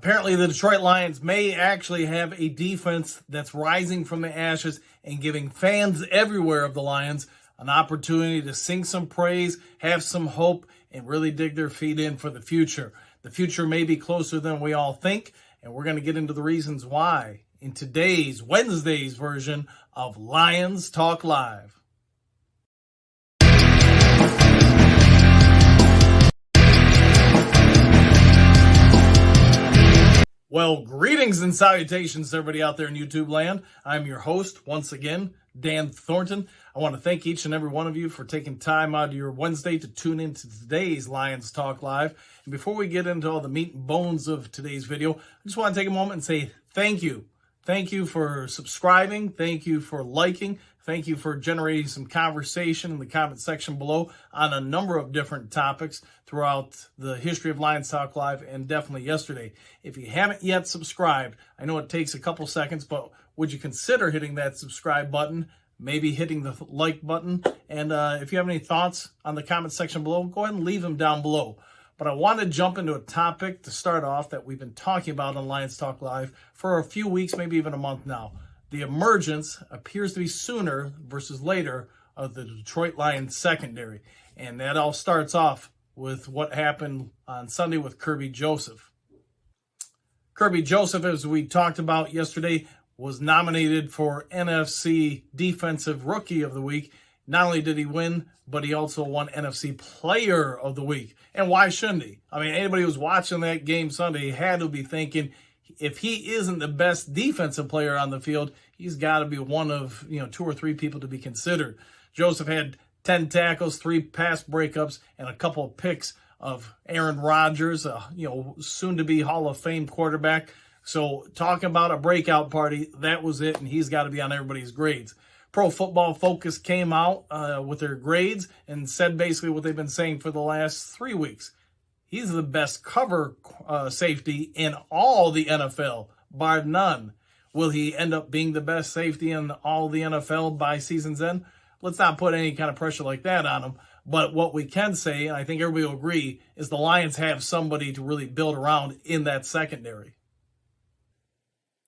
Apparently, the Detroit Lions may actually have a defense that's rising from the ashes and giving fans everywhere of the Lions an opportunity to sing some praise, have some hope, and really dig their feet in for the future. The future may be closer than we all think, and we're going to get into the reasons why in today's Wednesday's version of Lions Talk Live. Well, greetings and salutations to everybody out there in YouTube land. I'm your host, once again, Dan Thornton. I want to thank each and every one of you for taking time out of your Wednesday to tune into today's Lions Talk Live. And before we get into all the meat and bones of today's video, I just want to take a moment and say thank you. Thank you for subscribing. Thank you for liking. Thank you for generating some conversation in the comment section below on a number of different topics throughout the history of Lions Talk Live and definitely yesterday. If you haven't yet subscribed, I know it takes a couple seconds, but would you consider hitting that subscribe button, maybe hitting the like button? And if you have any thoughts on the comment section below, go ahead and leave them down below. But I want to jump into a topic to start off that we've been talking about on Lions Talk Live for a few weeks, maybe even a month now. The emergence appears to be sooner versus later of the Detroit Lions secondary. And that all starts off with what happened on Sunday with Kerby Joseph. Kerby Joseph, as we talked about yesterday, was nominated for NFC Defensive Rookie of the Week. Not only did he win, but he also won NFC Player of the Week. And why shouldn't he? I mean, anybody who was watching that game Sunday had to be thinking, if he isn't the best defensive player on the field, he's got to be one of, two or three people to be considered. Joseph had 10 tackles, 3 pass breakups, and a couple of picks of Aaron Rodgers, soon to be Hall of Fame quarterback. So talking about a breakout party, that was it, and he's got to be on everybody's grades. Pro Football Focus came out with their grades and said basically what they've been saying for the last 3 weeks. He's the best cover safety in all the NFL, bar none. Will he end up being the best safety in all the NFL by season's end? Let's not put any kind of pressure like that on him. But what we can say, and I think everybody will agree, is the Lions have somebody to really build around in that secondary.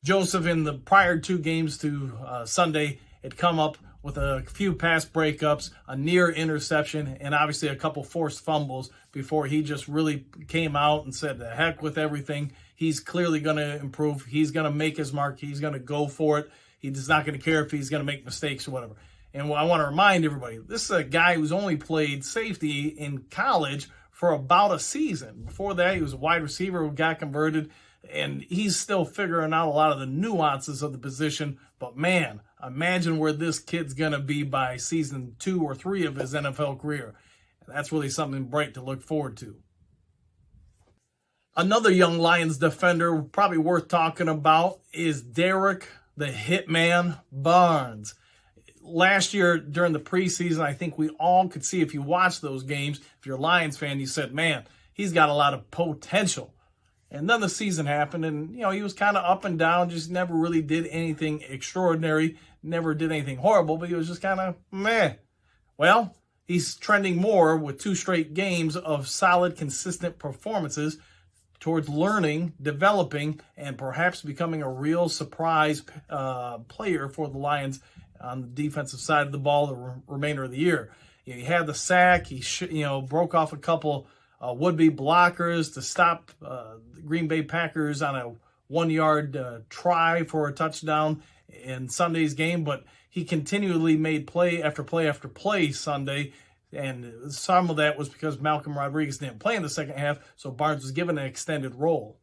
Joseph, in the prior 2 games to Sunday, had come up with a few pass breakups, a near interception, and obviously a couple forced fumbles before he just really came out and said, the heck with everything. He's clearly going to improve. He's going to make his mark. He's going to go for it. He's not going to care if he's going to make mistakes or whatever. And I want to remind everybody, this is a guy who's only played safety in college for about a season. Before that, he was a wide receiver who got converted, and he's still figuring out a lot of the nuances of the position. But man, imagine where this kid's going to be by season 2 or 3 of his NFL career. And that's really something bright to look forward to. Another young Lions defender probably worth talking about is Derrick, the Hitman Barnes. Last year during the preseason, I think we all could see, if you watched those games, if you're a Lions fan, you said, man, he's got a lot of potential. And then the season happened, and, he was kind of up and down, just never really did anything extraordinary, never did anything horrible, but he was just kind of meh. Well, he's trending more with 2 straight games of solid, consistent performances towards learning, developing, and perhaps becoming a real surprise player for the Lions on the defensive side of the ball the remainder of the year. He had the sack. He broke off a couple would-be blockers to stop the Green Bay Packers on a 1-yard try for a touchdown in Sunday's game, but he continually made play after play after play Sunday, and some of that was because Malcolm Rodriguez didn't play in the second half, so Barnes was given an extended role.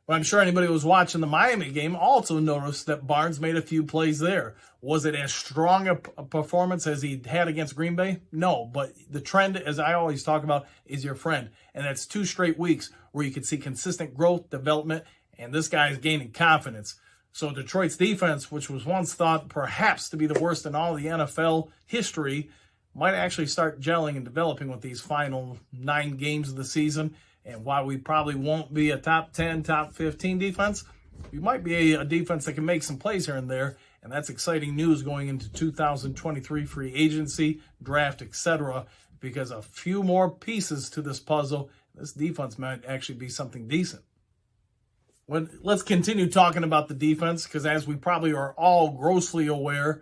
But I'm sure anybody who was watching the Miami game also noticed that Barnes made a few plays there. Was it as strong a performance as he had against Green Bay? No, but the trend, as I always talk about, is your friend. And that's 2 straight weeks where you can see consistent growth, development, and this guy is gaining confidence. So Detroit's defense, which was once thought perhaps to be the worst in all the NFL history, might actually start gelling and developing with these final 9 games of the season. And while we probably won't be a top 10, top 15 defense, we might be a defense that can make some plays here and there. And that's exciting news going into 2023 free agency, draft, etc. Because a few more pieces to this puzzle, this defense might actually be something decent. Let's continue talking about the defense, because as we probably are all grossly aware,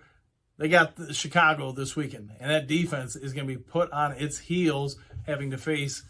they got Chicago this weekend, and that defense is going to be put on its heels, having to face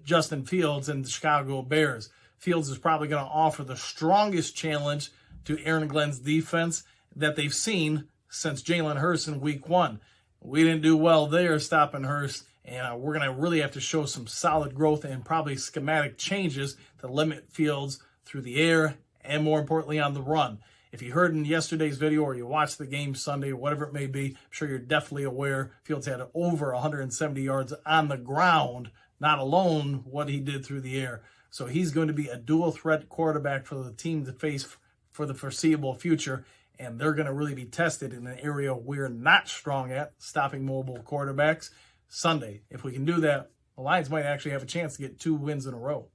Justin Fields and the Chicago Bears. Fields is probably going to offer the strongest challenge to Aaron Glenn's defense that they've seen since Jalen Hurts in week 1. We didn't do well there stopping Hurts, and we're going to really have to show some solid growth and probably schematic changes to limit Fields through the air and, more importantly, on the run. If you heard in yesterday's video or you watched the game Sunday or whatever it may be, I'm sure you're definitely aware Fields had over 170 yards on the ground, not alone what he did through the air. So he's going to be a dual threat quarterback for the team to face for the foreseeable future, and they're going to really be tested in an area we're not strong at, stopping mobile quarterbacks. Sunday, if we can do that, the Lions might actually have a chance to get 2 wins in a row.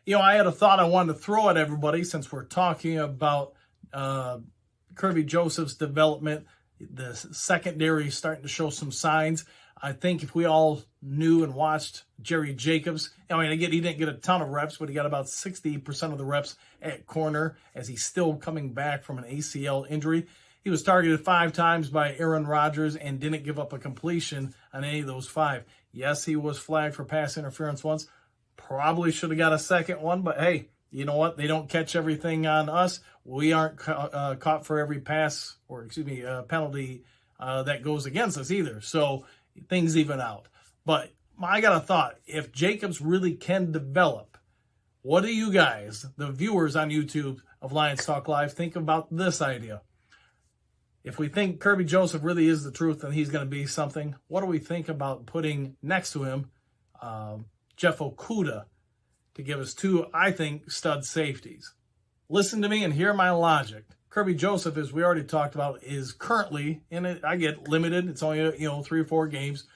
I had a thought I wanted to throw at everybody since we're talking about Kerby Joseph's development. The secondary is starting to show some signs. I think if we all knew and watched Jerry Jacobs, he didn't get a ton of reps, but he got about 60% of the reps at corner as he's still coming back from an ACL injury. He was targeted 5 times by Aaron Rodgers and didn't give up a completion on any of those 5. Yes, he was flagged for pass interference once. Probably should have got a second one, but hey, you know what? They don't catch everything on us. We aren't caught for every penalty that goes against us either. So things even out. But I got a thought. If Jacobs really can develop, what do you guys, the viewers on YouTube of Lions Talk Live, think about this idea? If we think Kerby Joseph really is the truth and he's going to be something, what do we think about putting next to him Jeff Okudah to give us 2, I think, stud safeties? Listen to me and hear my logic. Kerby Joseph, as we already talked about, is currently, I get limited, it's only 3 or 4 games,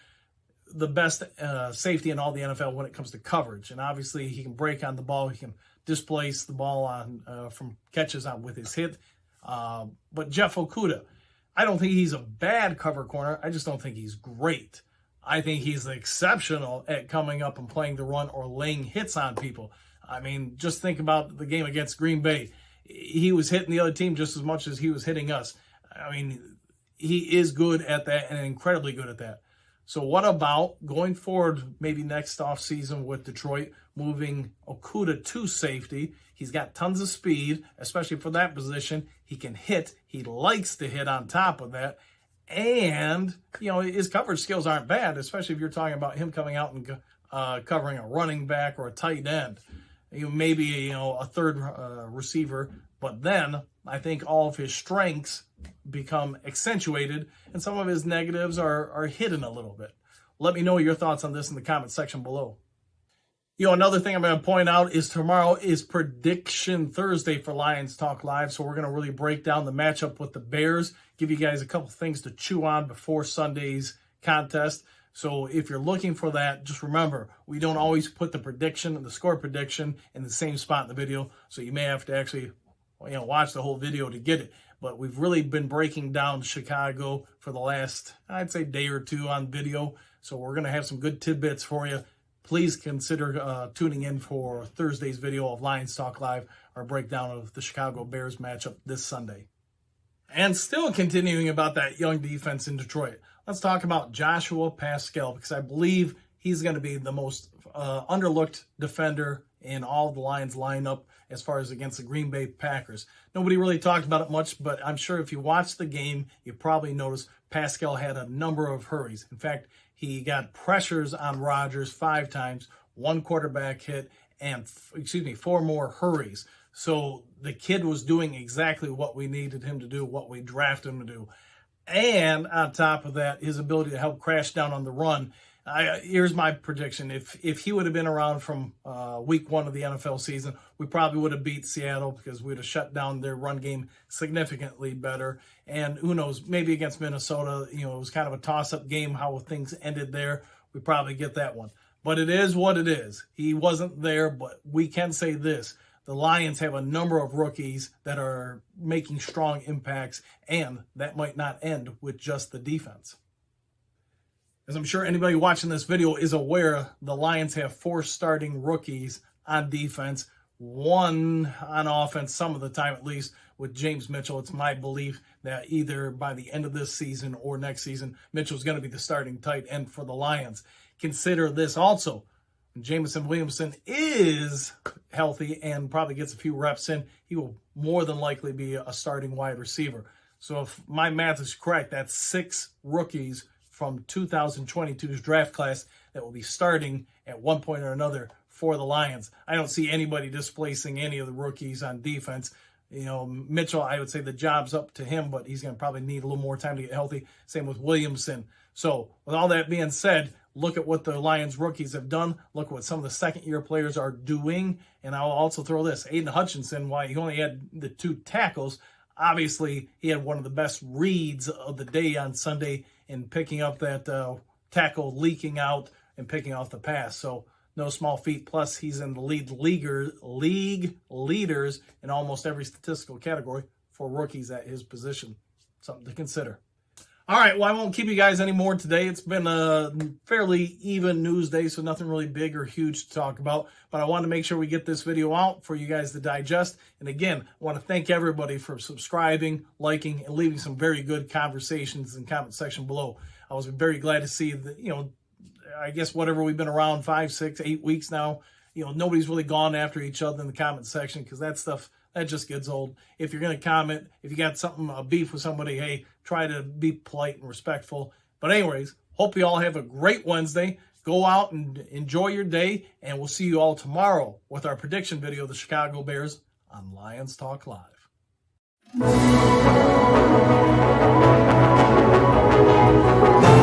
the best safety in all the NFL when it comes to coverage. And obviously he can break on the ball, he can displace the ball on from catches on with his hit. But Jeff Okudah, I don't think he's a bad cover corner. I just don't think he's great. I think he's exceptional at coming up and playing the run or laying hits on people. Just think about the game against Green Bay. He was hitting the other team just as much as he was hitting us. He is good at that and incredibly good at that. So what about going forward, maybe next offseason with Detroit, moving Okudah to safety? He's got tons of speed, especially for that position. He can hit. He likes to hit on top of that. And, his coverage skills aren't bad, especially if you're talking about him coming out and covering a running back or a tight end. Maybe a third receiver. But then I think all of his strengths become accentuated and some of his negatives are hidden a little bit. Let me know your thoughts on this in the comment section below. Another thing I'm going to point out is tomorrow is Prediction Thursday for Lions Talk Live. So we're going to really break down the matchup with the Bears, give you guys a couple things to chew on before Sunday's contest. So if you're looking for that, just remember, we don't always put the prediction and the score prediction in the same spot in the video. So you may have to actually, watch the whole video to get it. But we've really been breaking down Chicago for the last, I'd say, day or 2 on video. So we're going to have some good tidbits for you. Please consider tuning in for Thursday's video of Lions Talk Live, our breakdown of the Chicago Bears matchup this Sunday. And still continuing about that young defense in Detroit, let's talk about Joshual Pascal, because I believe he's going to be the most underlooked defender in all of the Lions lineup as far as against the Green Bay Packers. Nobody really talked about it much, but I'm sure if you watched the game, you probably noticed Pascal had a number of hurries. In fact, he got pressures on Rodgers 5 times, 1 quarterback hit, and 4 more hurries. So the kid was doing exactly what we needed him to do, what we drafted him to do. And on top of that, his ability to help crash down on the run. Here's my prediction. If he would have been around from week 1 of the NFL season, we probably would have beat Seattle because we would have shut down their run game significantly better. And who knows, maybe against Minnesota, it was kind of a toss-up game, how things ended there. We probably get that one. But it is what it is. He wasn't there, but we can say this. The Lions have a number of rookies that are making strong impacts, and that might not end with just the defense. As I'm sure anybody watching this video is aware, the Lions have 4 starting rookies on defense one on offense some of the time, at least with James Mitchell. It's my belief that either by the end of this season or next season, Mitchell's going to be the starting tight end for the Lions. Consider this also. Jameson Williamson is healthy and probably gets a few reps in, he will more than likely be a starting wide receiver. So if my math is correct, that's 6 rookies from 2022's draft class that will be starting at one point or another for the Lions. I don't see anybody displacing any of the rookies on defense. You know, Mitchell, I would say the job's up to him, but he's going to probably need a little more time to get healthy. Same with Williamson. So with all that being said, look at what the Lions rookies have done. Look at what some of the second-year players are doing. And I'll also throw this. Aiden Hutchinson, while he only had the 2 tackles, obviously he had one of the best reads of the day on Sunday in picking up that tackle, leaking out, and picking off the pass. So no small feat. Plus, he's in the league leaders in almost every statistical category for rookies at his position. Something to consider. All right, well, I won't keep you guys anymore today. It's been a fairly even news day, so nothing really big or huge to talk about. But I wanted to make sure we get this video out for you guys to digest. And again, I want to thank everybody for subscribing, liking, and leaving some very good conversations in the comment section below. I was very glad to see that, you know, I guess whatever we've been around 5, 6, 8 weeks now, you know, nobody's really gone after each other in the comment section because that stuff, that just gets old. If you're going to comment, if you got something, a beef with somebody, hey, try to be polite and respectful. But anyways, hope you all have a great Wednesday. Go out and enjoy your day, and we'll see you all tomorrow with our prediction video of the Chicago Bears on Lions Talk Live.